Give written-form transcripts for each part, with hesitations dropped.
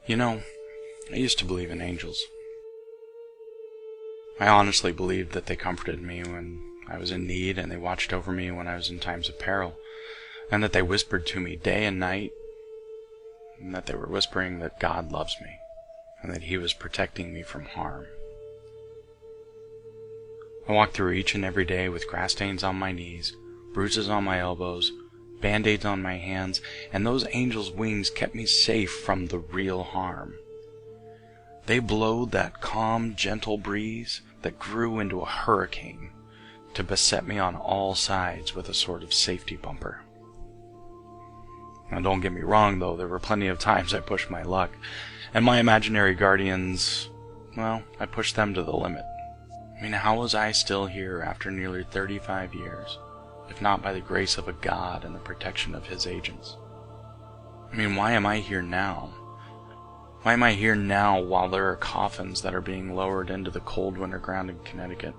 You know, I used to believe in angels. I honestly believed that they comforted me when I was in need, and they watched over me when I was in times of peril, and that they whispered to me day and night, and that they were whispering that God loves me, and that He was protecting me from harm. I walked through each and every day with grass stains on my knees, bruises on my elbows, band-aids on my hands, and those angels' wings kept me safe from the real harm. They blowed that calm, gentle breeze that grew into a hurricane to beset me on all sides with a sort of safety bumper. Now, don't get me wrong, though, there were plenty of times I pushed my luck, and my imaginary guardians, well, I pushed them to the limit. I mean, how was I still here after nearly 35 years, if not by the grace of a God and the protection of His agents? I mean, why am I here now? Why am I here now while there are coffins that are being lowered into the cold winter ground in Connecticut?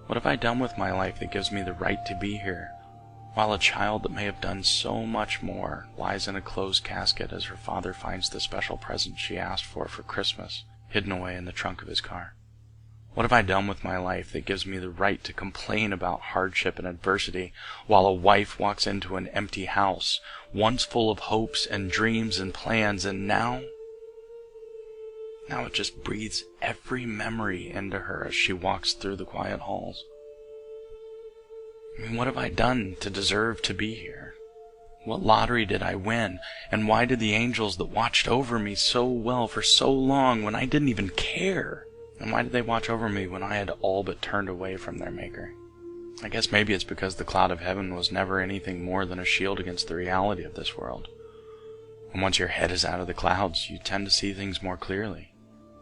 What have I done with my life that gives me the right to be here, while a child that may have done so much more lies in a closed casket as her father finds the special present she asked for Christmas hidden away in the trunk of his car? What have I done with my life that gives me the right to complain about hardship and adversity while a wife walks into an empty house, once full of hopes and dreams and plans, and now it just breathes every memory into her as she walks through the quiet halls? I mean, what have I done to deserve to be here? What lottery did I win? And why did the angels that watched over me so well for so long when I didn't even care? And why did they watch over me when I had all but turned away from their maker? I guess maybe it's because the cloud of heaven was never anything more than a shield against the reality of this world. And once your head is out of the clouds, you tend to see things more clearly.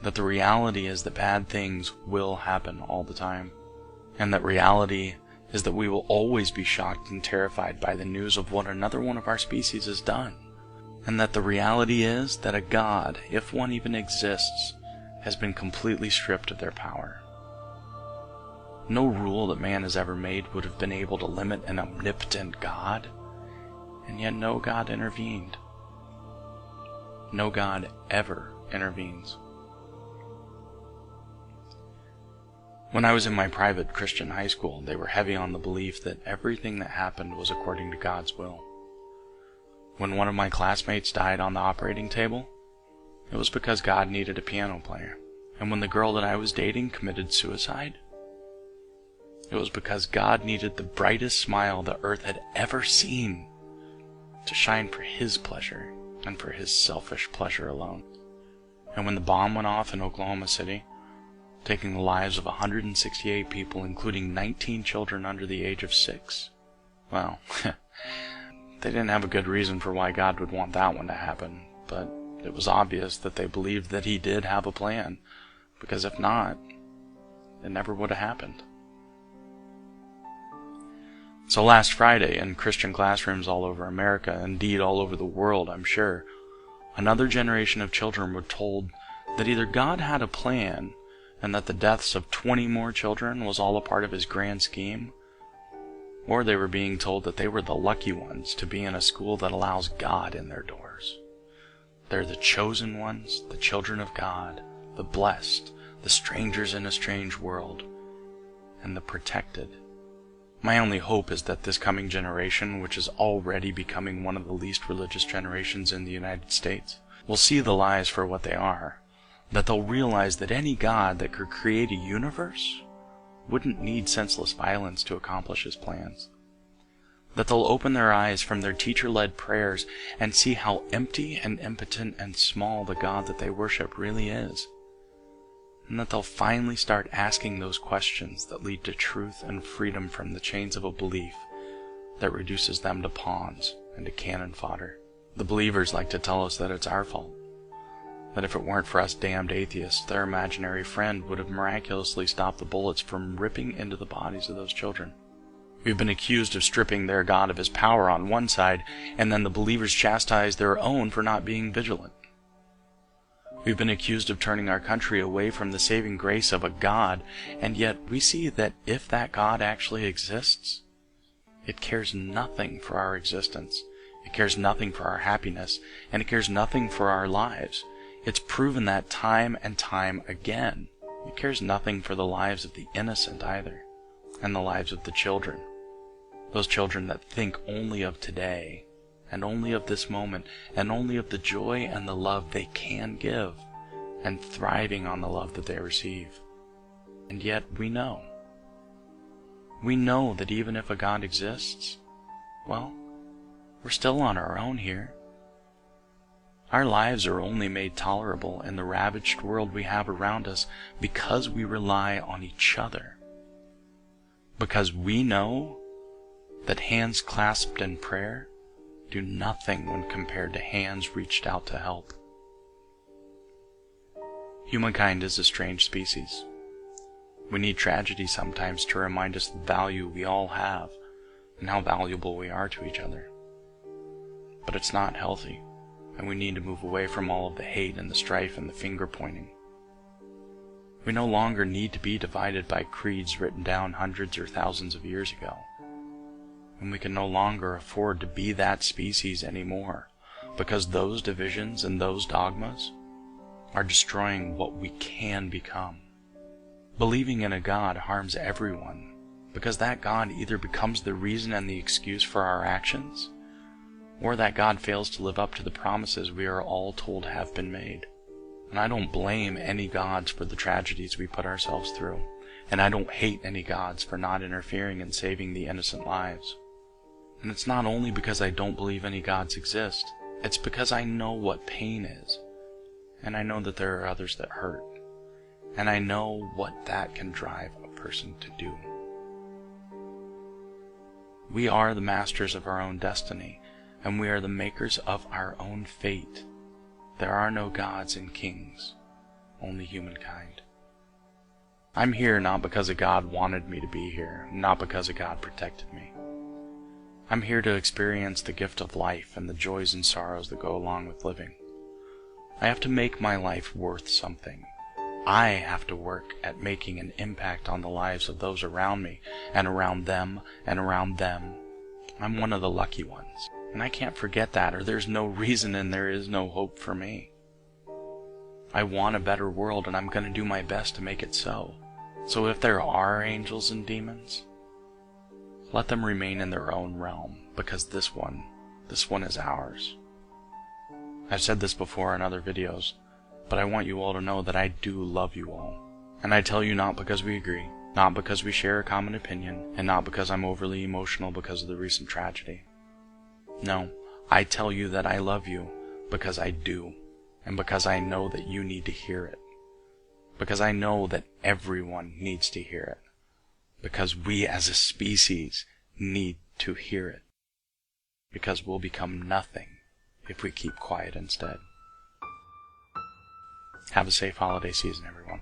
That the reality is that bad things will happen all the time. And that reality is that we will always be shocked and terrified by the news of what another one of our species has done. And that the reality is that a God, if one even exists, has been completely stripped of their power. No rule that man has ever made would have been able to limit an omnipotent God, and yet no God intervened. No God ever intervenes. When I was in my private Christian high school, they were heavy on the belief that everything that happened was according to God's will. When one of my classmates died on the operating table, it was because God needed a piano player. And when the girl that I was dating committed suicide, it was because God needed the brightest smile the earth had ever seen to shine for His pleasure and for His selfish pleasure alone. And when the bomb went off in Oklahoma City, taking the lives of 168 people, including 19 children under the age of 6, well, they didn't have a good reason for why God would want that one to happen, but it was obvious that they believed that He did have a plan, because if not, it never would have happened. So last Friday, in Christian classrooms all over America, indeed all over the world, I'm sure, another generation of children were told that either God had a plan and that the deaths of 20 more children was all a part of His grand scheme, or they were being told that they were the lucky ones to be in a school that allows God in their doors. They're the chosen ones, the children of God, the blessed, the strangers in a strange world, and the protected. My only hope is that this coming generation, which is already becoming one of the least religious generations in the United States, will see the lies for what they are, that they'll realize that any God that could create a universe wouldn't need senseless violence to accomplish His plans. That they'll open their eyes from their teacher-led prayers and see how empty and impotent and small the God that they worship really is. And that they'll finally start asking those questions that lead to truth and freedom from the chains of a belief that reduces them to pawns and to cannon fodder. The believers like to tell us that it's our fault. That if it weren't for us damned atheists, their imaginary friend would have miraculously stopped the bullets from ripping into the bodies of those children. We've been accused of stripping their God of His power on one side, and then the believers chastise their own for not being vigilant. We've been accused of turning our country away from the saving grace of a God, and yet we see that if that God actually exists, it cares nothing for our existence. It cares nothing for our happiness, and it cares nothing for our lives. It's proven that time and time again. It cares nothing for the lives of the innocent either, and the lives of the children. Those children that think only of today, and only of this moment, and only of the joy and the love they can give, and thriving on the love that they receive. And yet we know that even if a God exists, well, we're still on our own here. Our lives are only made tolerable in the ravaged world we have around us because we rely on each other. Because we know that hands clasped in prayer do nothing when compared to hands reached out to help. Humankind is a strange species. We need tragedy sometimes to remind us the value we all have and how valuable we are to each other. But it's not healthy, and we need to move away from all of the hate and the strife and the finger pointing. We no longer need to be divided by creeds written down hundreds or thousands of years ago. And we can no longer afford to be that species anymore, because those divisions and those dogmas are destroying what we can become. Believing in a God harms everyone, because that God either becomes the reason and the excuse for our actions, or that God fails to live up to the promises we are all told have been made. And I don't blame any gods for the tragedies we put ourselves through, and I don't hate any gods for not interfering and saving the innocent lives. And it's not only because I don't believe any gods exist, it's because I know what pain is, and I know that there are others that hurt, and I know what that can drive a person to do. We are the masters of our own destiny, and we are the makers of our own fate. There are no gods and kings, only humankind. I'm here not because a God wanted me to be here, not because a God protected me. I'm here to experience the gift of life and the joys and sorrows that go along with living. I have to make my life worth something. I have to work at making an impact on the lives of those around me, and around them, and around them. I'm one of the lucky ones, and I can't forget that, or there's no reason and there is no hope for me. I want a better world, and I'm going to do my best to make it so. So if there are angels and demons, let them remain in their own realm, because this one is ours. I've said this before in other videos, but I want you all to know that I do love you all. And I tell you not because we agree, not because we share a common opinion, and not because I'm overly emotional because of the recent tragedy. No, I tell you that I love you because I do, and because I know that you need to hear it. Because I know that everyone needs to hear it. Because we as a species need to hear it. Because we'll become nothing if we keep quiet instead. Have a safe holiday season, everyone.